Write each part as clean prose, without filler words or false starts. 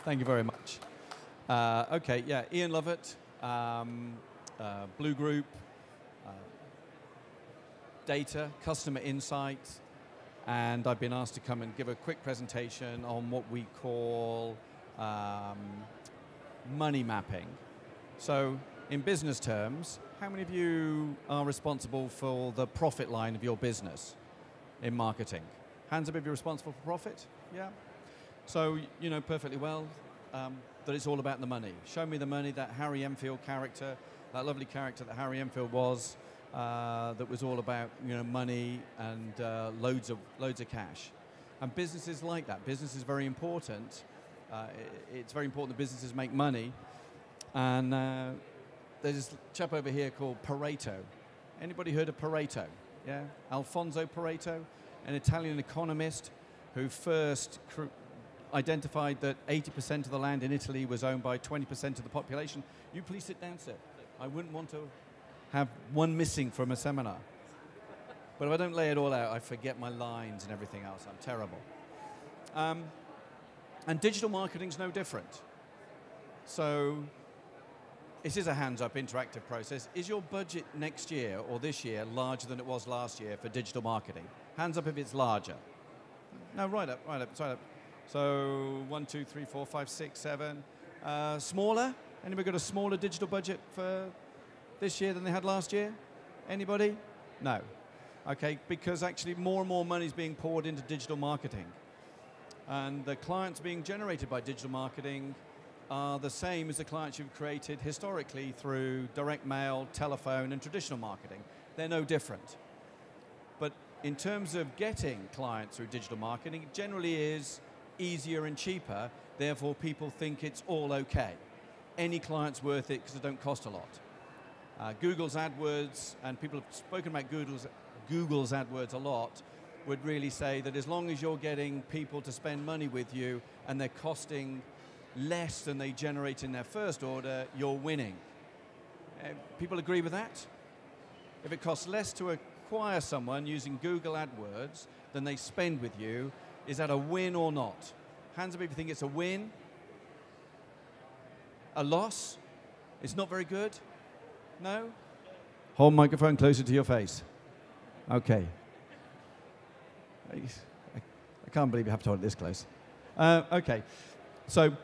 Thank you very much. Okay, yeah, Iain Lovatt, Blue Group, uh, data, customer insights, and I've been asked to come and give a quick presentation on what we call money mapping. So, in business terms, how many of you are responsible for the profit line of your business in marketing? Hands up if you're responsible for profit? Yeah? So, you know perfectly well that it's all about the money. Show me the money, that Harry Enfield character, that lovely character that Harry Enfield was, that was all about money and loads of cash. And businesses like that. Business is very important. It's very important that businesses make money. And there's this chap over here called Pareto. Anybody heard of Pareto? Yeah, Alfonso Pareto, an Italian economist who first identified that 80% of the land in Italy was owned by 20% of the population. You please sit down, sir. I wouldn't want to have one missing from a seminar. But if I don't lay it all out, I forget my lines and everything else. I'm terrible. And digital marketing's no different. So this is a hands-up interactive process. Is your budget next year or this year larger than it was last year for digital marketing? Hands up if it's larger. No, right up, side up. So 1, 2, 3, 4, 5, 6, 7. Smaller? Anybody got a smaller digital budget for this year than they had last year? Anybody? No. Okay, because actually more and more money is being poured into digital marketing. And the clients being generated by digital marketing are the same as the clients you've created historically through direct mail, telephone, and traditional marketing. They're no different. But in terms of getting clients through digital marketing, it generally is easier and cheaper, therefore people think it's all okay. Any client's worth it because it don't cost a lot. Google's AdWords, and people have spoken about Google's AdWords a lot, would really say that as long as you're getting people to spend money with you and they're costing less than they generate in their first order, you're winning. People agree with that? If it costs less to acquire someone using Google AdWords than they spend with you, is that a win or not? Hands up if you think it's a win. A loss? It's not very good? No? Hold microphone closer to your face. Okay. I can't believe you have to hold it this close. Okay. So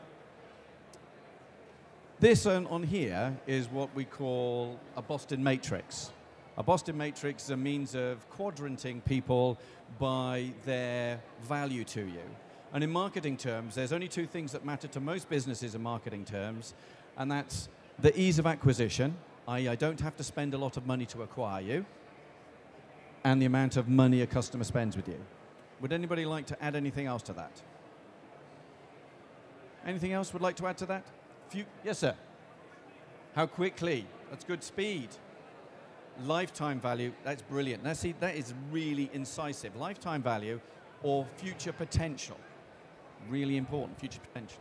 this on here is what we call a Boston matrix. A Boston matrix is a means of quadranting people by their value to you. And in marketing terms, there's only two things that matter to most businesses in marketing terms, and that's the ease of acquisition, i.e. I don't have to spend a lot of money to acquire you, and the amount of money a customer spends with you. Would anybody like to add anything else to that? Anything else would like to add to that? Yes, sir. How quickly? That's good speed. Lifetime value, that's brilliant. Now see, that is really incisive. Lifetime value or future potential. Really important, future potential.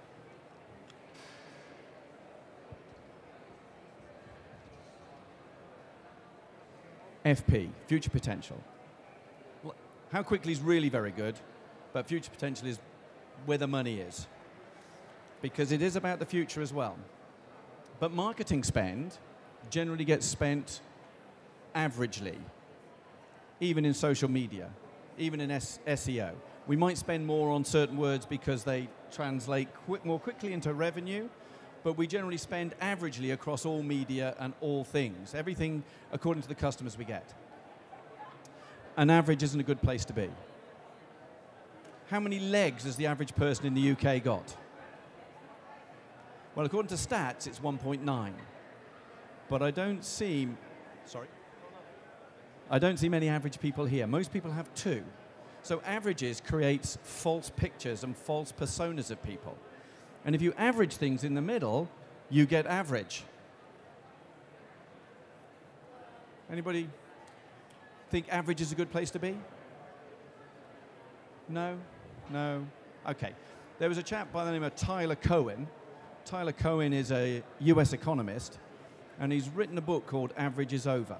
FP, future potential. How quickly is really very good, but future potential is where the money is. Because it is about the future as well. But marketing spend generally gets spent averagely, even in social media, even in SEO. We might spend more on certain words because they translate more quickly into revenue, but we generally spend averagely across all media and all things, everything according to the customers we get. An average isn't a good place to be. How many legs has the average person in the UK got? Well, according to stats, it's 1.9. But I don't see many average people here. Most people have 2. So averages creates false pictures and false personas of people. And if you average things in the middle, you get average. Anybody think average is a good place to be? No? No? Okay. There was a chap by the name of Tyler Cowen. Tyler Cowen is a US economist, and he's written a book called Average is Over.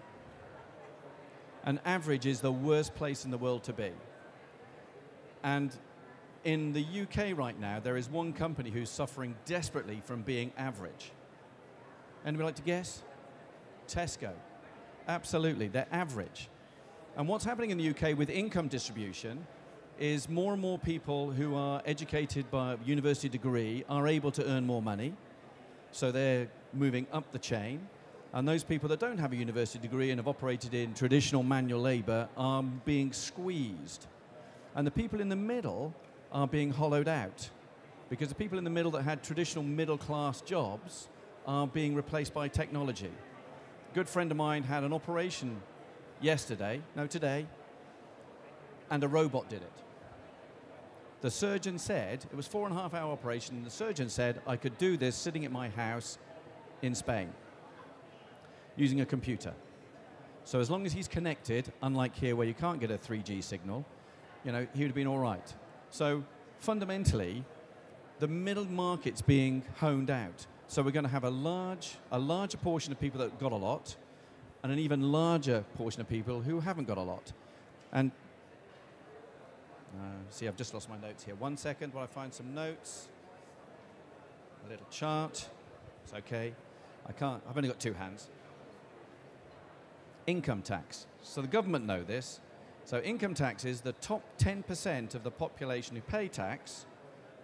And average is the worst place in the world to be. And in the UK right now, there is one company who's suffering desperately from being average. Anybody like to guess? Tesco. Absolutely, they're average. And what's happening in the UK with income distribution is more and more people who are educated by a university degree are able to earn more money. So they're moving up the chain. And those people that don't have a university degree and have operated in traditional manual labor are being squeezed. And the people in the middle are being hollowed out. Because the people in the middle that had traditional middle-class jobs are being replaced by technology. A good friend of mine had an operation today, and a robot did it. The surgeon said, it was 4.5-hour operation, and the surgeon said, I could do this sitting at my house in Spain, using a computer. So as long as he's connected, unlike here where you can't get a 3G signal, he would have been all right. So fundamentally, the middle market's being honed out. So we're going to have a larger portion of people that got a lot, and an even larger portion of people who haven't got a lot. And see, I've just lost my notes here. 1 second while I find some notes. A little chart. It's okay. I've only got 2 hands. Income tax. So the government know this. So income tax is the top 10% of the population who pay tax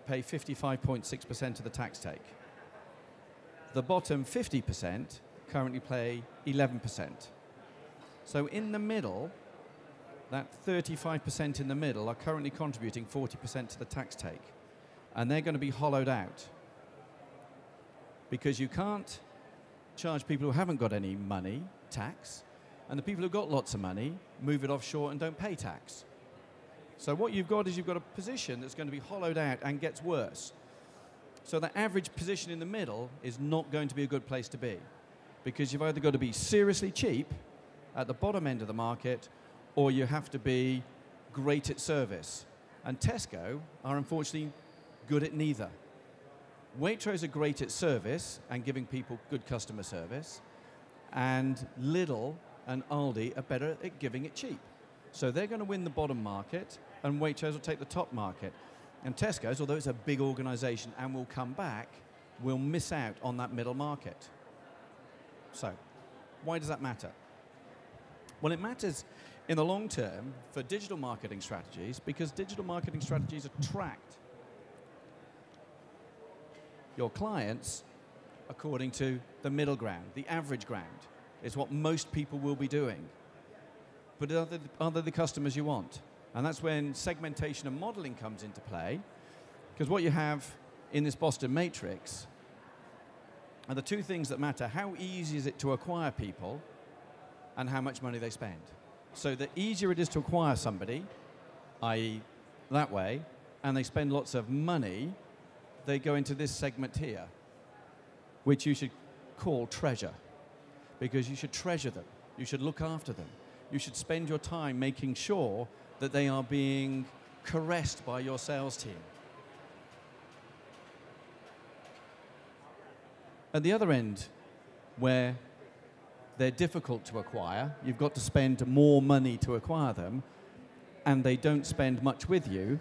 pay 55.6% of the tax take. The bottom 50% currently pay 11%. So in the middle, that 35% in the middle are currently contributing 40% to the tax take. And they're going to be hollowed out. Because you can't charge people who haven't got any money tax, and the people who've got lots of money move it offshore and don't pay tax. So what you've got is you've got a position that's going to be hollowed out and gets worse. So the average position in the middle is not going to be a good place to be, because you've either got to be seriously cheap at the bottom end of the market, or you have to be great at service. And Tesco are unfortunately good at neither. Waitrose are great at service and giving people good customer service, and Lidl and Aldi are better at giving it cheap. So they're going to win the bottom market, and Waitrose will take the top market. And Tesco's, although it's a big organization and will come back, will miss out on that middle market. So, why does that matter? Well, it matters in the long term for digital marketing strategies, because digital marketing strategies attract your clients according to the middle ground, the average ground. Is what most people will be doing. But are they the customers you want? And that's when segmentation and modeling comes into play, because what you have in this Boston matrix are the 2 things that matter. How easy is it to acquire people, and how much money they spend? So the easier it is to acquire somebody, i.e. that way, and they spend lots of money, they go into this segment here, which you should call treasure. Because you should treasure them. You should look after them. You should spend your time making sure that they are being caressed by your sales team. At the other end, where they're difficult to acquire, you've got to spend more money to acquire them, and they don't spend much with you,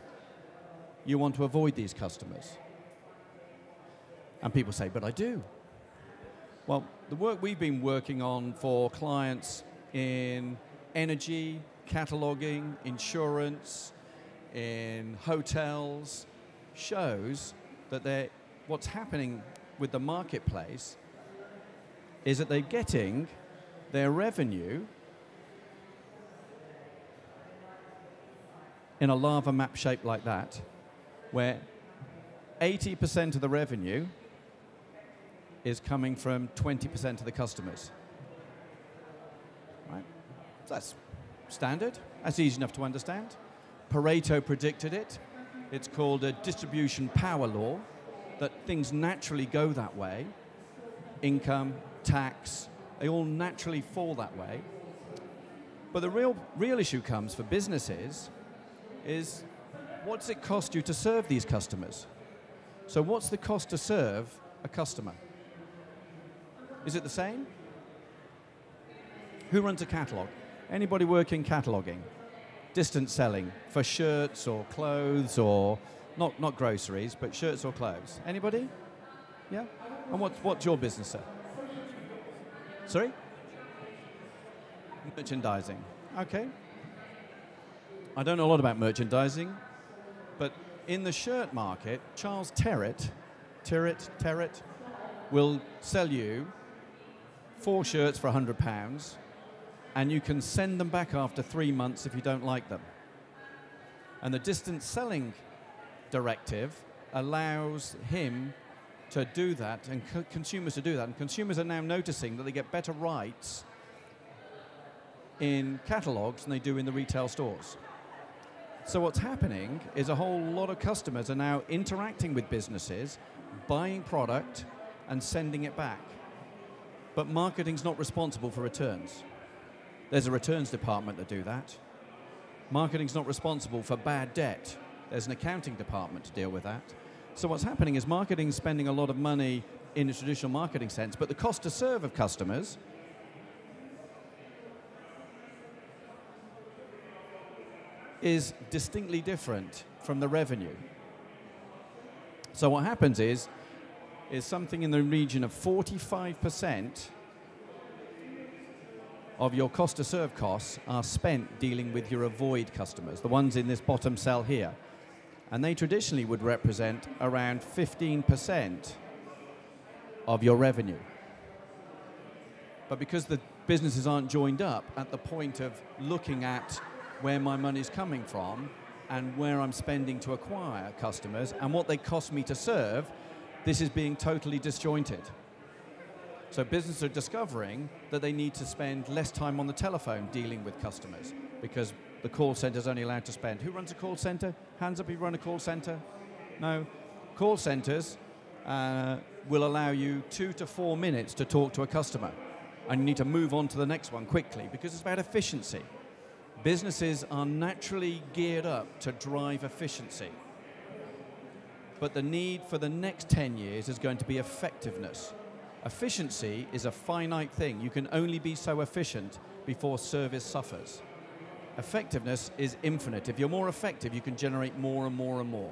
you want to avoid these customers. And people say, but I do. Well, the work we've been working on for clients in energy, cataloging, insurance, in hotels, shows that what's happening with the marketplace is that they're getting their revenue in a lava map shape like that, where 80% of the revenue is coming from 20% of the customers. Right? So that's standard. That's easy enough to understand. Pareto predicted it. It's called a distribution power law, that things naturally go that way. Income, tax, they all naturally fall that way. But the real issue comes for businesses is, what does it cost you to serve these customers? So what's the cost to serve a customer? Is it the same? Who runs a catalog? Anybody working cataloging? Distance selling for shirts or clothes or Not groceries, but shirts or clothes. Anybody? Yeah? And what's your business, sir? Sorry? Merchandising. Okay. I don't know a lot about merchandising, but in the shirt market, Charles Terrett will sell you 4 shirts for £100, and you can send them back after 3 months if you don't like them. And the distance selling directive allows him to do that and consumers to do that. And consumers are now noticing that they get better rights in catalogues than they do in the retail stores. So what's happening is a whole lot of customers are now interacting with businesses, buying product and sending it back. But marketing's not responsible for returns. There's a returns department that do that. Marketing's not responsible for bad debt. There's an accounting department to deal with that. So what's happening is marketing's spending a lot of money in a traditional marketing sense, but the cost to serve of customers is distinctly different from the revenue. So what happens is something in the region of 45% of your cost to serve costs are spent dealing with your avoid customers, the ones in this bottom cell here. And they traditionally would represent around 15% of your revenue. But because the businesses aren't joined up at the point of looking at where my money's coming from and where I'm spending to acquire customers and what they cost me to serve, this is being totally disjointed. So businesses are discovering that they need to spend less time on the telephone dealing with customers because the call center is only allowed to spend. Who runs a call center? Hands up if you run a call center. No. Call centers will allow you 2 to 4 minutes to talk to a customer, and you need to move on to the next one quickly because it's about efficiency. Businesses are naturally geared up to drive efficiency, but the need for the next 10 years is going to be effectiveness. Efficiency is a finite thing. You can only be so efficient before service suffers. Effectiveness is infinite. If you're more effective, you can generate more and more and more.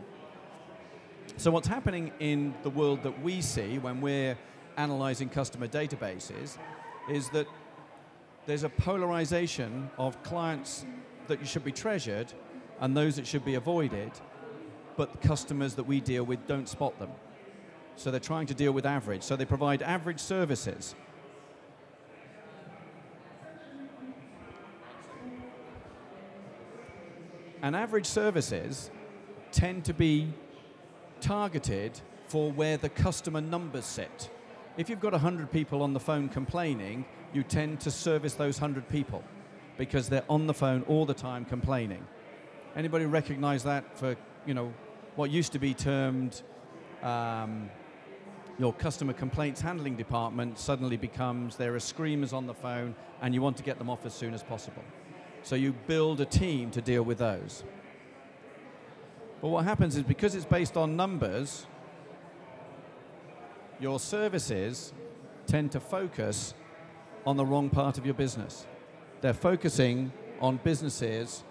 So what's happening in the world that we see when we're analyzing customer databases is that there's a polarization of clients that should be treasured and those that should be avoided, but the customers that we deal with don't spot them. So they're trying to deal with average. So they provide average services. And average services tend to be targeted for where the customer numbers sit. If you've got 100 people on the phone complaining, you tend to service those 100 people because they're on the phone all the time complaining. Anybody recognize that for, what used to be termed your customer complaints handling department suddenly becomes there are screamers on the phone and you want to get them off as soon as possible. So you build a team to deal with those. But what happens is because it's based on numbers, your services tend to focus on the wrong part of your business. They're focusing on businesses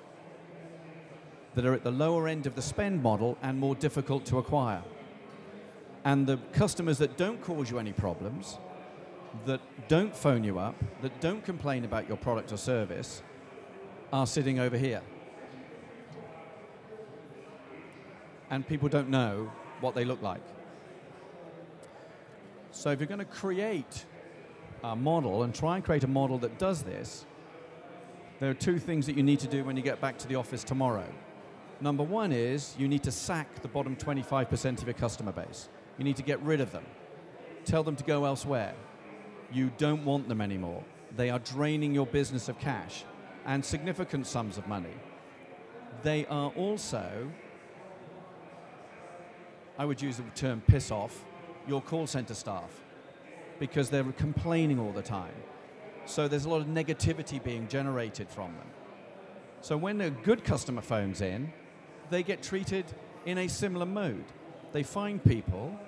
that are at the lower end of the spend model and more difficult to acquire. And the customers that don't cause you any problems, that don't phone you up, that don't complain about your product or service, are sitting over here. And people don't know what they look like. So if you're going to create a model and try and create a model that does this, there are 2 things that you need to do when you get back to the office tomorrow. Number 1 is you need to sack the bottom 25% of your customer base. You need to get rid of them. Tell them to go elsewhere. You don't want them anymore. They are draining your business of cash and significant sums of money. They are also, I would use the term piss off, your call center staff because they're complaining all the time. So there's a lot of negativity being generated from them. So when a good customer phones in, they get treated in a similar mode. They find people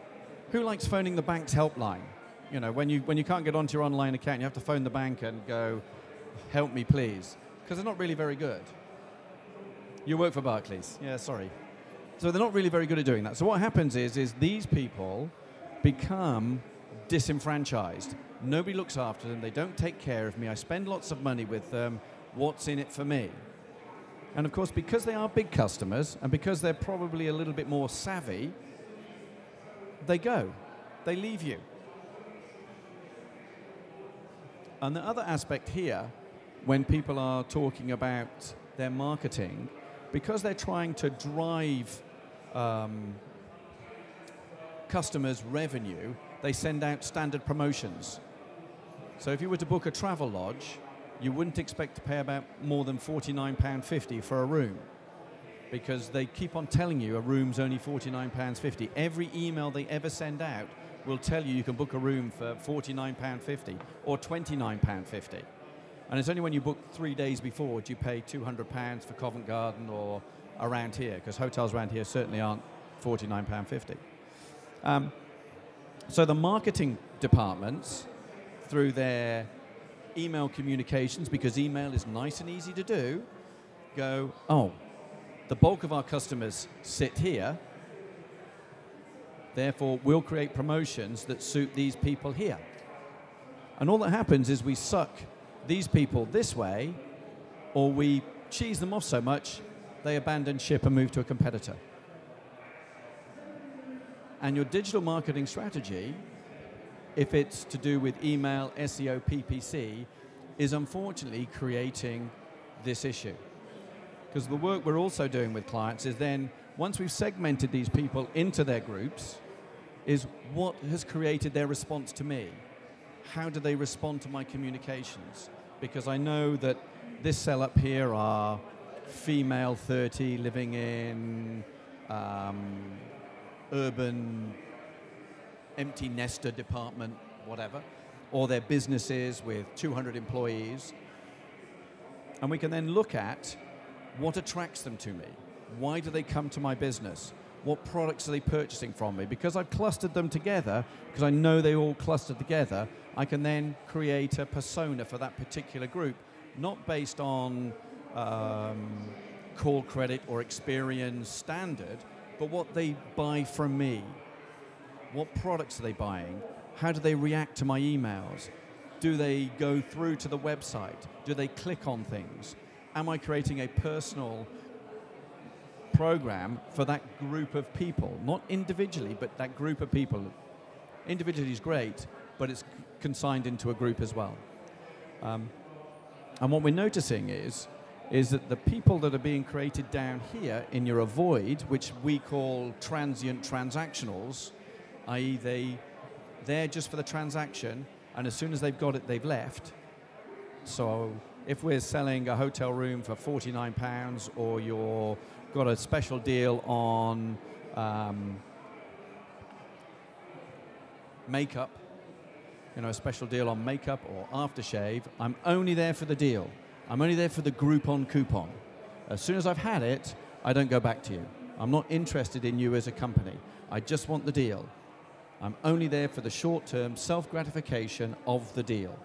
who likes phoning the bank's helpline. When you can't get onto your online account, you have to phone the bank and go, help me please, because they're not really very good. You work for Barclays. Yeah, sorry. So they're not really very good at doing that. So what happens is these people become disenfranchised. Nobody looks after them. They don't take care of me. I spend lots of money with them. What's in it for me? And of course, because they are big customers and because they're probably a little bit more savvy, they go. They leave you. And the other aspect here, when people are talking about their marketing, because they're trying to drive customers' revenue, they send out standard promotions. So if you were to book a travel lodge, you wouldn't expect to pay about more than £49.50 for a room, because they keep on telling you a room's only £49.50. Every email they ever send out will tell you can book a room for £49.50 or £29.50. And it's only when you book 3 days before do you pay £200 for Covent Garden or around here, because hotels around here certainly aren't £49.50. So the marketing departments, through their email communications, because email is nice and easy to do, go, oh, the bulk of our customers sit here, therefore we'll create promotions that suit these people here. And all that happens is we suck these people this way, or we cheese them off so much they abandon ship and move to a competitor. And your digital marketing strategy, if it's to do with email, SEO, PPC, is unfortunately creating this issue. Because the work we're also doing with clients is then, once we've segmented these people into their groups, is what has created their response to me? How do they respond to my communications? Because I know that this cell up here are female 30 living in urban empty nester department, whatever, or their businesses with 200 employees. And we can then look at what attracts them to me. Why do they come to my business? What products are they purchasing from me? Because I've clustered them together, because I know they all cluster together, I can then create a persona for that particular group, not based on call credit or experience standard, but what they buy from me. What products are they buying? How do they react to my emails? Do they go through to the website? Do they click on things? Am I creating a personal program for that group of people? Not individually, but that group of people. Individually is great, but it's consigned into a group as well. And what we're noticing is that the people that are being created down here in your avoid, which we call transient transactionals, i.e. they're just for the transaction, and as soon as they've got it, they've left. So if we're selling a hotel room for £49, or you've got a special deal on makeup, a special deal on makeup or aftershave, I'm only there for the deal. I'm only there for the Groupon coupon. As soon as I've had it, I don't go back to you. I'm not interested in you as a company. I just want the deal. I'm only there for the short-term self-gratification of the deal.